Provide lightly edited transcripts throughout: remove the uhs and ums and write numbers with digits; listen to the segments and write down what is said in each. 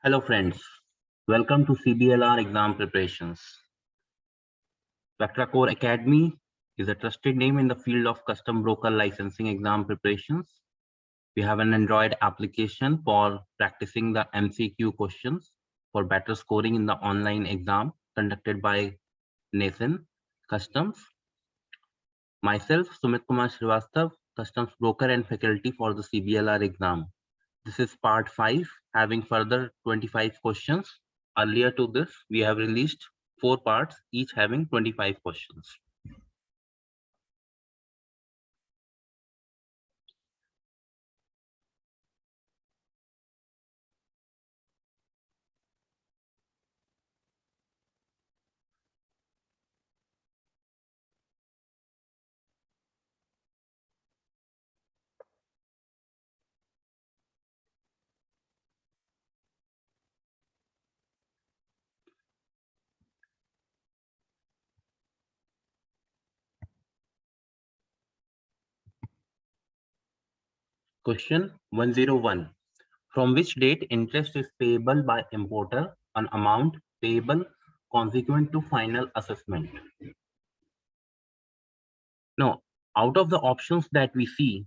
Hello friends, welcome to CBLR exam preparations. Vectra Core Academy is a trusted name in the field of custom broker licensing exam preparations. We have an Android application for practicing the MCQ questions for better scoring in the online exam conducted by Nathan Customs. Myself, Sumit Kumar Srivastav, Customs broker and faculty for the CBLR exam. This is part 5, having further 25 questions. Earlier to this, we have released 4 parts, each having 25 questions. Question 101. From which date interest is payable by importer on amount payable consequent to final assessment? Now, out of the options that we see,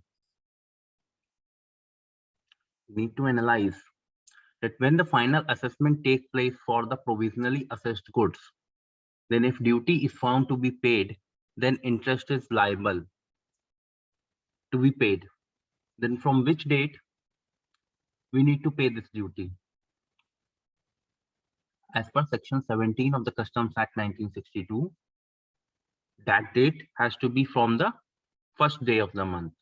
we need to analyze that when the final assessment takes place for the provisionally assessed goods, then if duty is found to be paid, then interest is liable to be paid. Then from which date we need to pay this duty? As per section 17 of the Customs Act 1962, that date has to be from the first day of the month.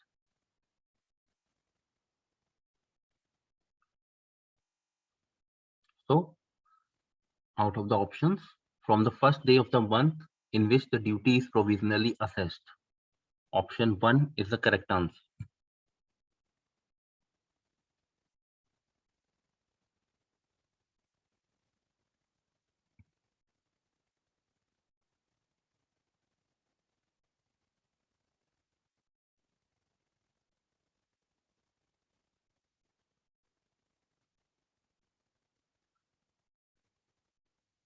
So out of the options, from the first day of the month in which the duty is provisionally assessed, option 1 is the correct answer.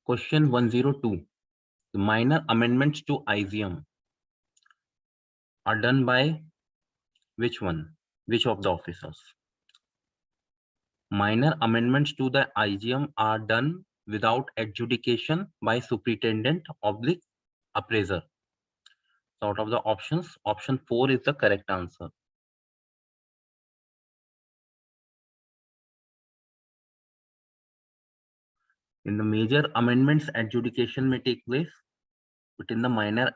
Question 102. The minor amendments to IGM are done by which one? Which of the officers? Minor amendments to the IGM are done without adjudication by superintendent oblique appraiser. So out of the options, option 4 is the correct answer. In the major amendments, adjudication may take place, but in the minor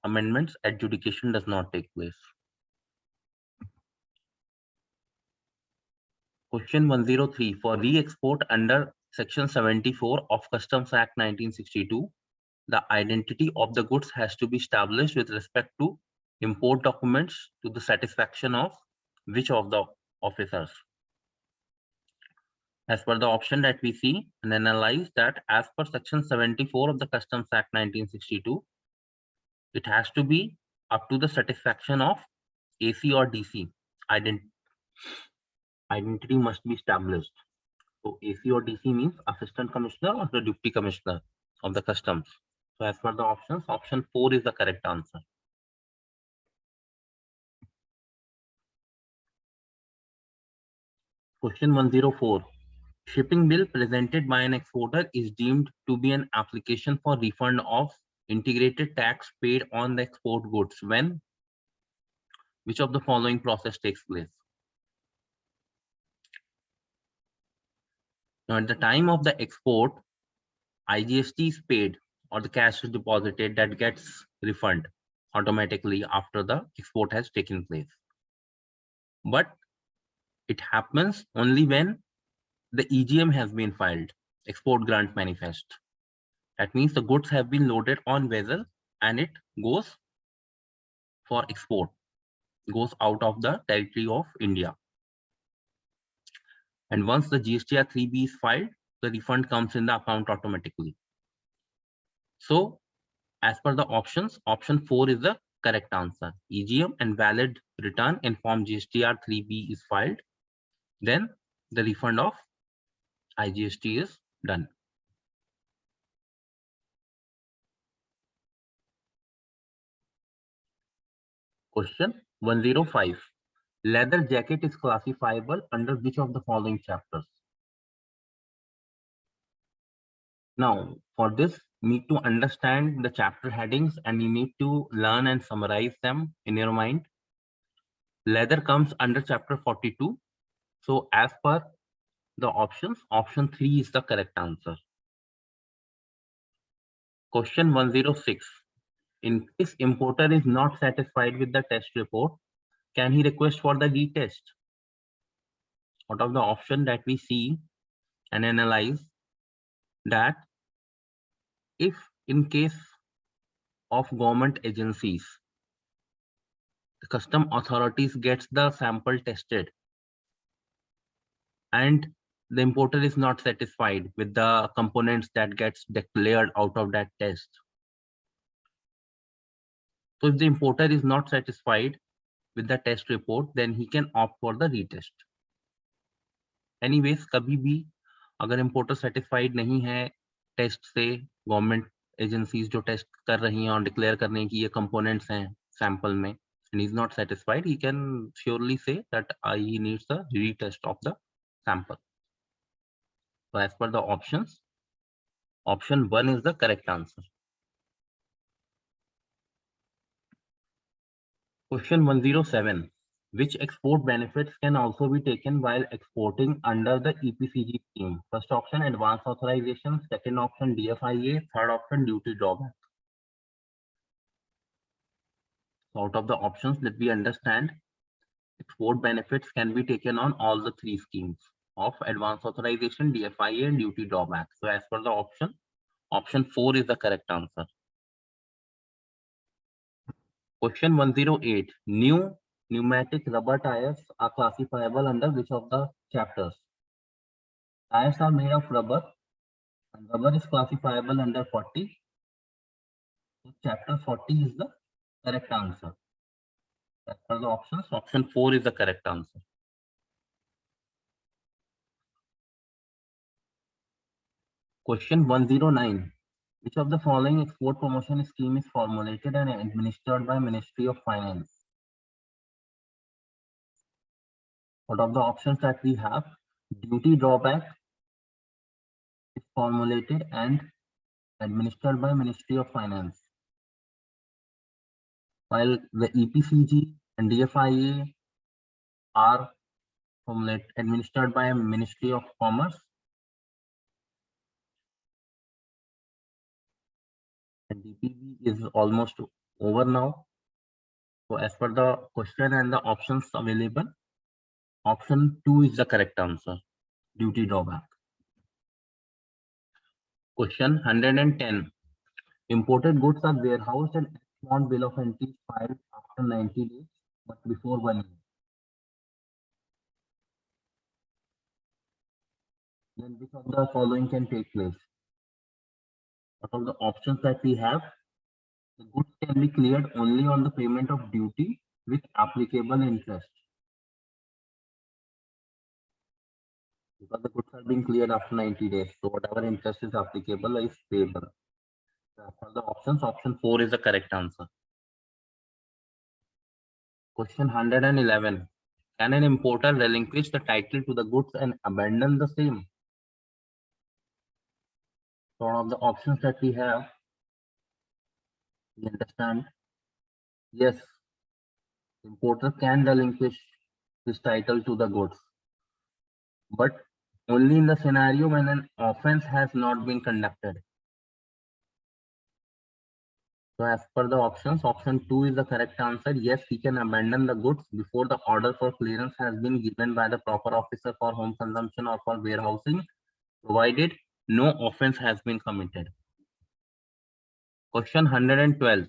amendments, adjudication does not take place. Question 103. For re-export under Section 74 of Customs Act 1962, the identity of the goods has to be established with respect to import documents to the satisfaction of which of the officers? As per the option that we see and analyze that as per Section 74 of the Customs Act 1962, it has to be up to the satisfaction of AC or DC. Identity must be established. So AC or DC means Assistant Commissioner or the Deputy Commissioner of the Customs. So as per the options, option 4 is the correct answer. Question 104. Shipping bill presented by an exporter is deemed to be an application for refund of integrated tax paid on the export goods when which of the following process takes place? Now, at the time of the export, IGST is paid or the cash is deposited that gets refunded automatically after the export has taken place. But it happens only when the EGM has been filed, Export Grant Manifest. That means the goods have been loaded on vessel and it goes for export, goes out of the territory of India. And once the GSTR 3B is filed, the refund comes in the account automatically. So as per the options, option 4 is the correct answer. EGM and valid return in form GSTR 3B is filed, then the refund of IGST is done. Question 105. Leather jacket is classifiable under which of the following chapters? Now, for this, you need to understand the chapter headings and you need to learn and summarize them in your mind. Leather comes under chapter 42. So as per the options, option 3 is the correct answer. Question 106. In case importer is not satisfied with the test report, can he request for the retest? Out of the option that we see and analyze, that if in case of government agencies, the custom authorities gets the sample tested and the importer is not satisfied with the components that gets declared out of that test. So if the importer is not satisfied with the test report, then he can opt for the retest. Anyways, कभी भी अगर importer satisfied नहीं है test से, government agencies जो test कर रही हैं और डिक्लेयर कर रही हैं कि ये कंपोनेंट्स हैं सैंपल में, and he is not satisfied, he can surely say that he needs the retest of the sample. So as per the options, option 1 is the correct answer. Question 107. Which export benefits can also be taken while exporting under the EPCG scheme? First option, advance authorization. Second option, DFIA. Third option, duty drawback. So out of the options that we understand, export benefits can be taken on all the three schemes of advance authorization, DFIA, and duty drawback. So as per the option 4 is the correct answer. Question 108. New pneumatic rubber tires are classifiable under which of the chapters? Tires are made of rubber and rubber is classifiable under 40. So chapter 40 is the correct answer. As per the options, option 4 is the correct answer. Question 109. Which of the following export promotion scheme is formulated and administered by Ministry of Finance? Out of the options that we have, duty drawback is formulated and administered by Ministry of Finance, while the EPCG and DFIA are administered by Ministry of Commerce, and DPB is almost over now. So as per the question and the options available, option 2 is the correct answer, duty drawback. Question 110. Imported goods are warehoused and export bill of entry filed after 90 days, but before 1 year. Then which of the following can take place? Out of the options that we have, the goods can be cleared only on the payment of duty with applicable interest. Because the goods are being cleared after 90 days, so whatever interest is applicable is payable. For the options, option 4 is the correct answer. Question 111. Can an importer relinquish the title to the goods and abandon the same? So one of the options that we have, we understand, yes, importer can relinquish his title to the goods, but only in the scenario when an offense has not been conducted. So as per the options, option 2 is the correct answer. Yes, he can abandon the goods before the order for clearance has been given by the proper officer for home consumption or for warehousing, provided no offense has been committed. Question 112.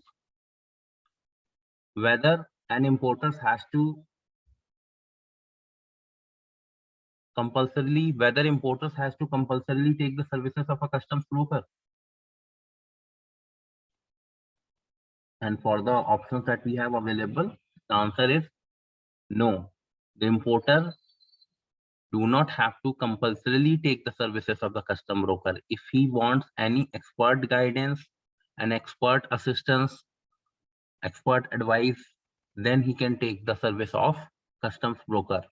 Whether an importer has to compulsorily take the services of a customs broker. And for the options that we have available, the answer is no. The importer do not have to compulsorily take the services of the custom broker. If he wants any expert guidance and expert assistance, expert advice, then he can take the service of customs broker.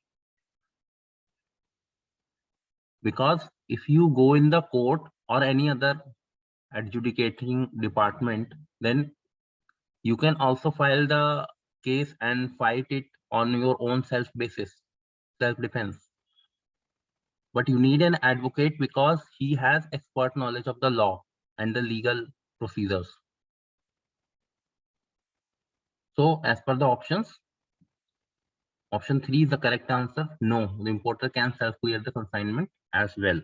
Because if you go in the court or any other adjudicating department, then you can also file the case and fight it on your own self basis, self defense. But you need an advocate because he has expert knowledge of the law and the legal procedures. So as per the options, option 3 is the correct answer. No, the importer can self-clear the consignment as well.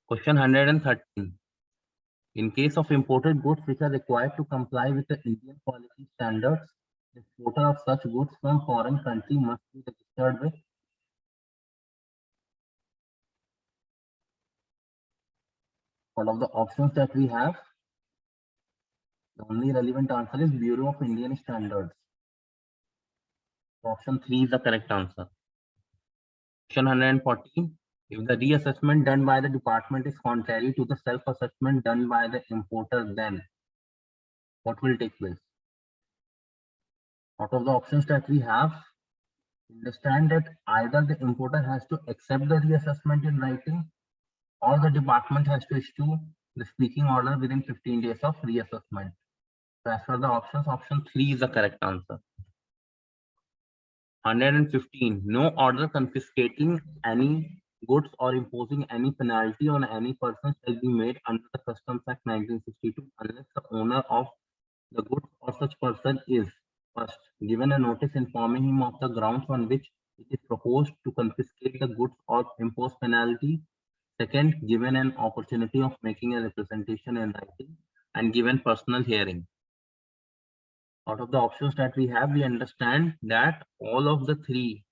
Question 113. In case of imported goods which are required to comply with the Indian quality standards, the exporter of such goods from foreign country must be registered with. All of the options that we have, the only relevant answer is Bureau of Indian Standards. Option 3 is the correct answer. Question 114. If the reassessment done by the department is contrary to the self-assessment done by the importer, then what will take place? Out of the options that we have, understand that either the importer has to accept the reassessment in writing, or the department has to issue the speaking order within 15 days of reassessment. So as for the options, option 3 is the correct answer. 115. No order confiscating any goods or imposing any penalty on any person shall be made under the Customs Act 1962 unless the owner of the goods or such person is first given a notice informing him of the grounds on which it is proposed to confiscate the goods or impose penalty. Second, given an opportunity of making a representation in writing and given personal hearing. Out of the options that we have, we understand that all of the three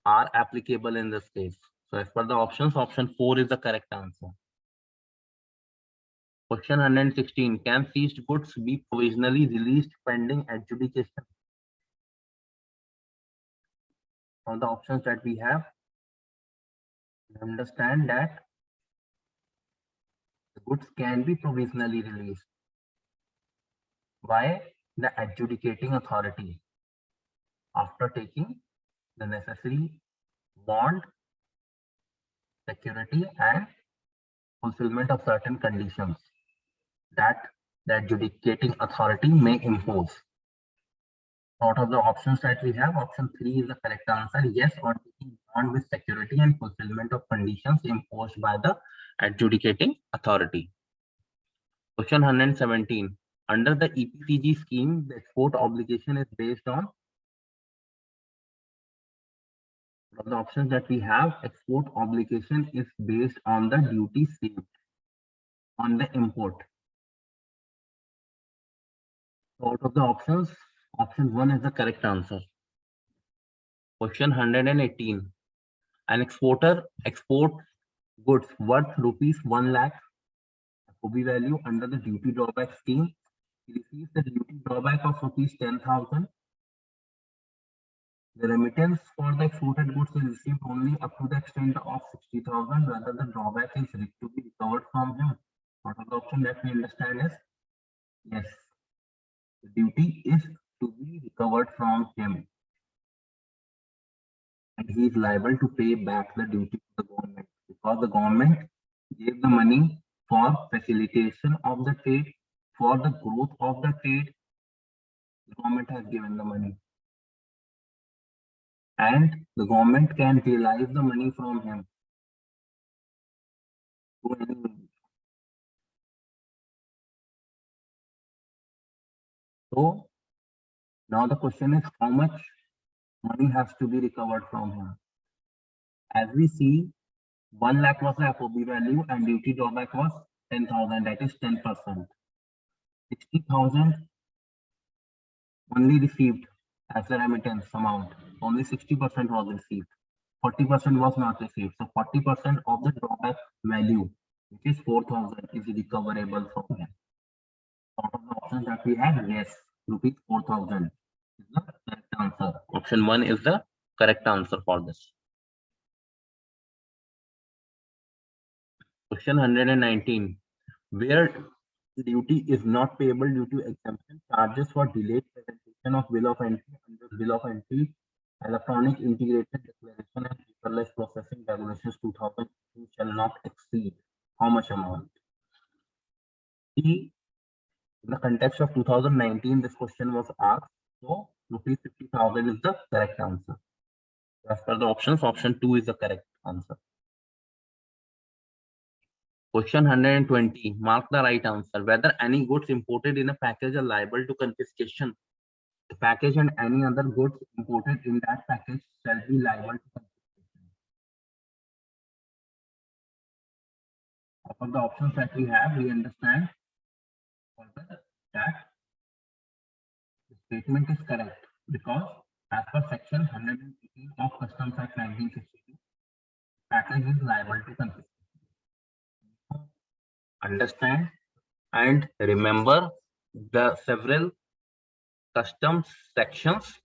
are applicable in this case. So as per the options, option 4 is the correct answer. Question 116. Can seized goods be provisionally released pending adjudication? On the options that we have, we understand that the goods can be provisionally released by the adjudicating authority after taking the necessary bond, security, and fulfillment of certain conditions that the adjudicating authority may impose. Out of the options that we have, option 3 is the correct answer. Yes, on taking bond with security and fulfillment of conditions imposed by the adjudicating authority. Question 117. Under the EPCG scheme, the export obligation is based on. Of the options that we have, export obligation is based on the duty saved on the import. Out of the options, option 1 is the correct answer. Question 118. An exporter exports goods worth rupees 1 lakh FOB value under the duty drawback scheme. He receives the duty drawback of rupees 10,000. The remittance for the exported goods is received only up to the extent of 60,000, whether the drawback is to be recovered from him. Out of the option that we understand is yes, the duty is to be recovered from him, and he is liable to pay back the duty to the government because the government gave the money for facilitation of the trade, for the growth of the trade. The government has given the money, and the government can realize the money from him to any means. So now the question is how much money has to be recovered from him. As we see, 1 lakh was the FOB value and duty drawback was 10,000, that is 10%. 60,000 only received as a remittance amount, only 60% was received, 40% was not received. So 40% of the drawback value, which is 4,000, is recoverable from him. Out of the options that we have, yes, rupees 4,000 is the correct answer. Option 1 is the correct answer for this. Question 119. Where duty is not payable due to exemption, charges for delayed presentation of bill of entry under bill of entry, electronic integrated declaration and paperless processing regulations 2002 shall not exceed how much amount? See, in the context of 2019, this question was asked, so rupees 50,000 is the correct answer. As per the options, option 2 is the correct answer. Question 120. Mark the right answer. Whether any goods imported in a package are liable to confiscation. The package and any other goods imported in that package shall be liable to confiscation. Out of the options that we have, we understand that the statement is correct because as per section 118 of Customs Act 1962, package is liable to confiscation. Understand and remember the several customs sections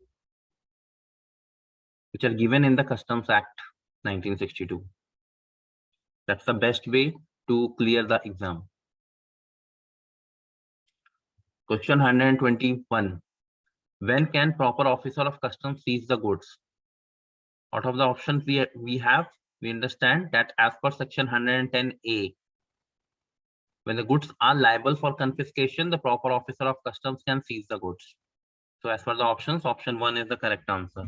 which are given in the Customs Act 1962. That's the best way to clear the exam. Question 121. When can proper officer of customs seize the goods? Out of the options we understand that as per section 110A, when the goods are liable for confiscation, the proper officer of customs can seize the goods. So as per the options, option 1 is the correct answer.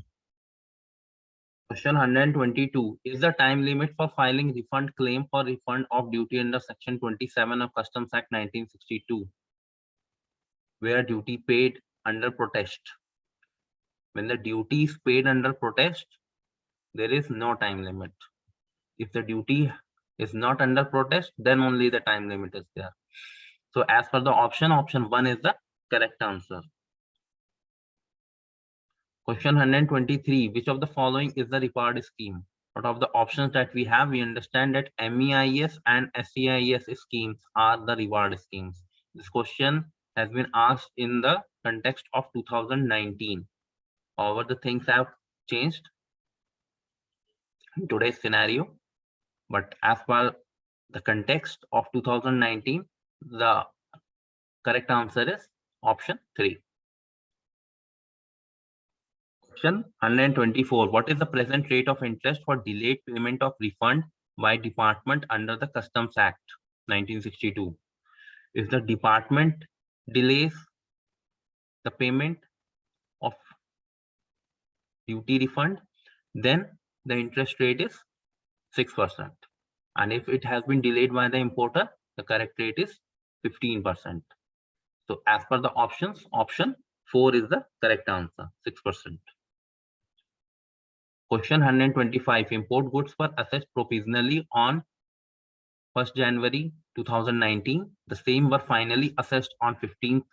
Question 122. Is the time limit for filing refund claim for refund of duty under section 27 of Customs Act 1962, where duty paid under protest? When the duty is paid under protest, there is no time limit. If the duty is not under protest, then only the time limit is there. So as per the option 1 is the correct answer. Question 123. Which of the following is the reward scheme? Out of the options that we have, we understand that MEIS and SEIS schemes are the reward schemes. This question has been asked in the context of 2019. However, the things have changed in today's scenario. But as per the context of 2019, the correct answer is option 3. Question 124. What is the present rate of interest for delayed payment of refund by department under the Customs Act 1962? If the department delays the payment of duty refund, then the interest rate is 6%. And if it has been delayed by the importer, the correct rate is 15%. So as per the options, option 4 is the correct answer, 6%. Question 125. Import goods were assessed provisionally on 1st January 2019. The same were finally assessed on 15th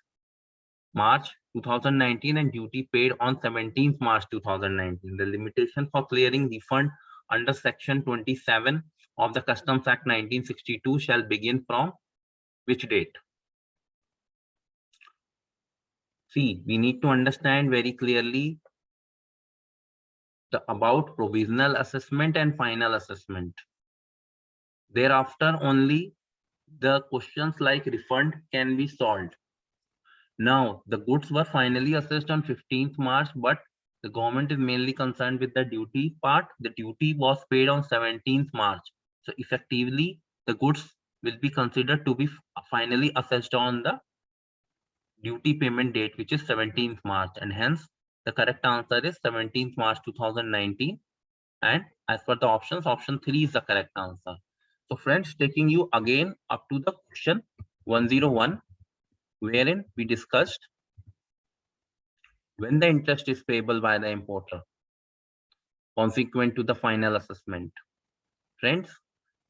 March 2019 and duty paid on 17th March 2019. The limitation for clearing refund under section 27 of the Customs Act 1962 shall begin from which date? See, we need to understand very clearly about provisional assessment and final assessment. Thereafter, only the questions like refund can be solved. Now, the goods were finally assessed on 15th March, but the government is mainly concerned with the duty part. The duty was paid on 17th March. So effectively, the goods will be considered to be finally assessed on the duty payment date, which is 17th March. And hence, the correct answer is 17th March 2019. And as per the options, option 3 is the correct answer. So friends, taking you again up to the question 101, wherein we discussed when the interest is payable by the importer consequent to the final assessment. Friends,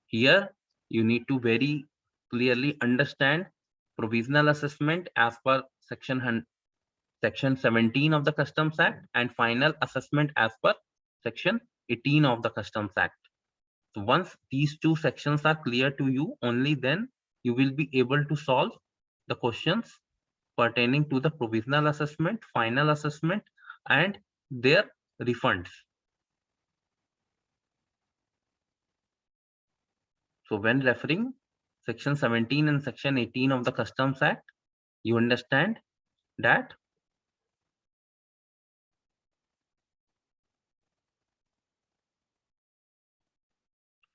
here you need to very clearly understand provisional assessment as per section 17 of the Customs Act and final assessment as per section 18 of the Customs Act. So once these two sections are clear to you, only then you will be able to solve the questions pertaining to the provisional assessment, final assessment, and their refunds. So when referring section 17 and section 18 of the Customs Act, you understand that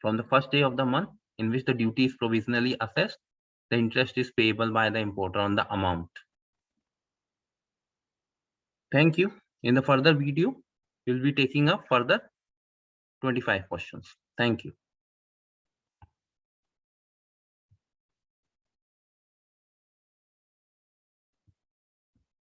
from the first day of the month in which the duty is provisionally assessed, the interest is payable by the importer on the amount. Thank you. In the further video, we'll be taking up further 25 questions. Thank you.